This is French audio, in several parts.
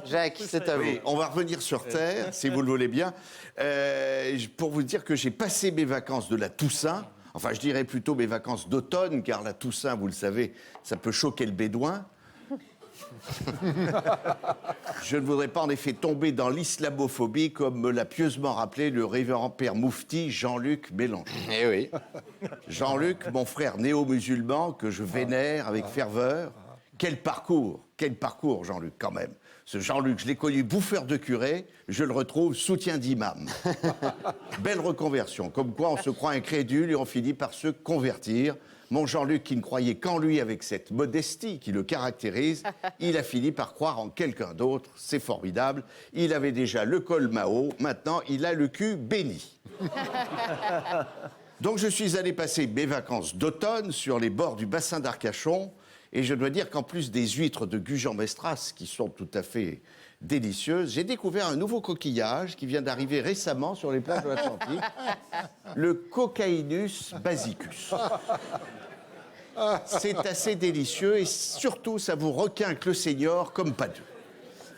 Jacques, c'est à vous. Oui, on va revenir sur Terre, si vous le voulez bien, pour vous dire que j'ai passé mes vacances de la Toussaint, enfin je dirais plutôt mes vacances d'automne, car la Toussaint, vous le savez, ça peut choquer le bédouin. Je ne voudrais pas en effet tomber dans l'islamophobie, comme me l'a pieusement rappelé le révérend père Moufti Jean-Luc Mélenchon. Eh oui. Jean-Luc, mon frère néo-musulman, que je vénère avec ferveur. Quel parcours, Jean-Luc, quand même. Ce Jean-Luc, je l'ai connu bouffeur de curé, je le retrouve soutien d'imam. Belle reconversion, comme quoi on se croit incrédule et on finit par se convertir. Mon Jean-Luc, qui ne croyait qu'en lui avec cette modestie qui le caractérise, il a fini par croire en quelqu'un d'autre. C'est formidable. Il avait déjà le col Mao, maintenant il a le cul béni. Donc je suis allé passer mes vacances d'automne sur les bords du bassin d'Arcachon. Et je dois dire qu'en plus des huîtres de Gujan-Mestras, qui sont tout à fait délicieuses, j'ai découvert un nouveau coquillage qui vient d'arriver récemment sur les plages de l'Atlantique, le Cocainus basicus. C'est assez délicieux et surtout, ça vous requinque le Seigneur comme pas deux.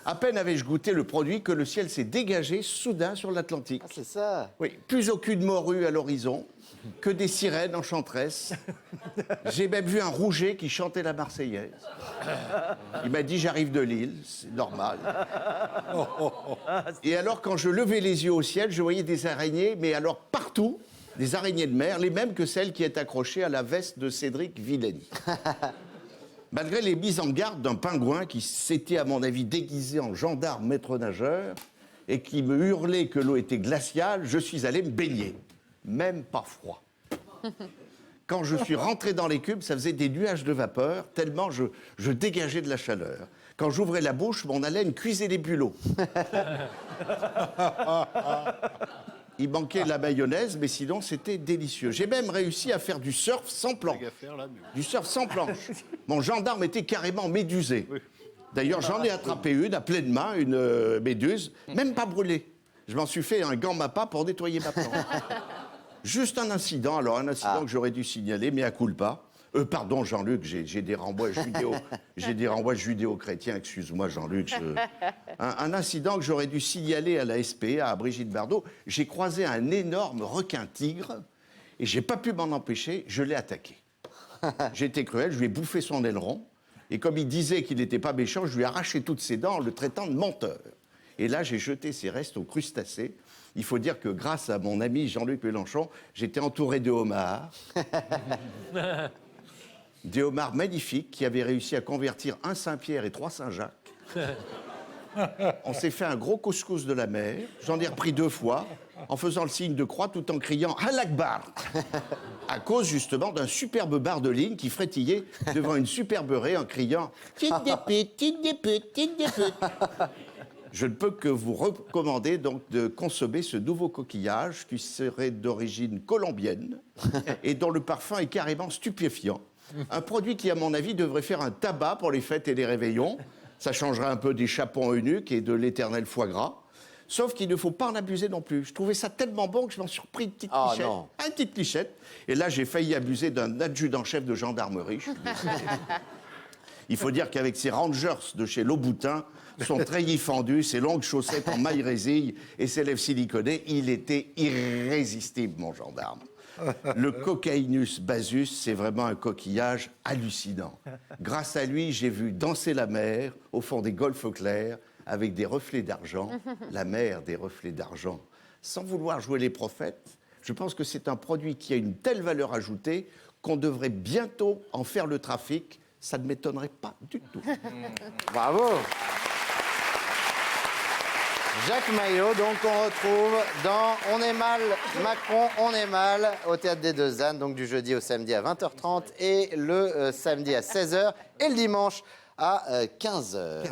À peine avais-je goûté le produit que le ciel s'est dégagé soudain sur l'Atlantique. Ah, c'est ça. Oui, plus aucune morue à l'horizon, que des sirènes enchanteresses. J'ai même vu un rouget qui chantait la Marseillaise. Il m'a dit, j'arrive de Lille, c'est normal. Et alors, quand je levais les yeux au ciel, je voyais des araignées, mais alors partout, des araignées de mer, les mêmes que celles qui étaient accrochées à la veste de Cédric Villani. Malgré les mises en garde d'un pingouin qui s'était, à mon avis, déguisé en gendarme maître-nageur et qui me hurlait que l'eau était glaciale, je suis allé me baigner. Même pas froid. Quand je suis rentré dans les cubes, ça faisait des nuages de vapeur, tellement je dégageais de la chaleur. Quand j'ouvrais la bouche, mon haleine cuisait les bulots. Il manquait la mayonnaise, mais sinon, c'était délicieux. J'ai même réussi à faire du surf sans planche. Du surf sans planche. Mon gendarme était carrément médusé. D'ailleurs, j'en ai attrapé une à pleine main, une méduse, même pas brûlée. Je m'en suis fait un gant mappa pour nettoyer ma planche. Juste un incident, que j'aurais dû signaler, mais à culpa. Pardon, Jean-Luc, j'ai des renvois judéo-chrétiens, excuse-moi, Jean-Luc. Un incident que j'aurais dû signaler à la SPE, à Brigitte Bardot. J'ai croisé un énorme requin-tigre et j'ai pas pu m'en empêcher, je l'ai attaqué. J'ai été cruel, je lui ai bouffé son aileron et comme il disait qu'il n'était pas méchant, je lui ai arraché toutes ses dents en le traitant de menteur. Et là, j'ai jeté ses restes aux crustacés. Il faut dire que grâce à mon ami Jean-Luc Mélenchon, j'étais entouré de homards. Des homards magnifiques qui avaient réussi à convertir un Saint-Pierre et 3 Saint-Jacques. On s'est fait un gros couscous de la mer. J'en ai repris 2 fois, en faisant le signe de croix tout en criant « Halakbar !» à cause justement d'un superbe bar de ligne qui frétillait devant une superbe raie en criant « Tite des putes, tite des putes, tite des putes !» Je ne peux que vous recommander donc de consommer ce nouveau coquillage qui serait d'origine colombienne et dont le parfum est carrément stupéfiant. Un produit qui, à mon avis, devrait faire un tabac pour les fêtes et les réveillons. Ça changerait un peu des chapons eunuques et de l'éternel foie gras. Sauf qu'il ne faut pas en abuser non plus. Je trouvais ça tellement bon que je m'en suis repris une petite lichette. Non. Une petite lichette. Et là, j'ai failli abuser d'un adjudant-chef de gendarmerie. Il faut dire qu'avec ses rangers de chez Louboutin, son treillis fendu, ses longues chaussettes en maille résille et ses lèvres siliconées, il était irrésistible, mon gendarme. Le Cocainus basus, c'est vraiment un coquillage hallucinant. Grâce à lui, j'ai vu danser la mer au fond des golfes clairs avec des reflets d'argent, la mer des reflets d'argent. Sans vouloir jouer les prophètes, je pense que c'est un produit qui a une telle valeur ajoutée qu'on devrait bientôt en faire le trafic. Ça ne m'étonnerait pas du tout. Bravo. Jacques Maillot, donc on retrouve dans On est mal, Macron, on est mal, au Théâtre des Deux Ânes, donc du jeudi au samedi à 20h30 et le samedi à 16h et le dimanche à 15h.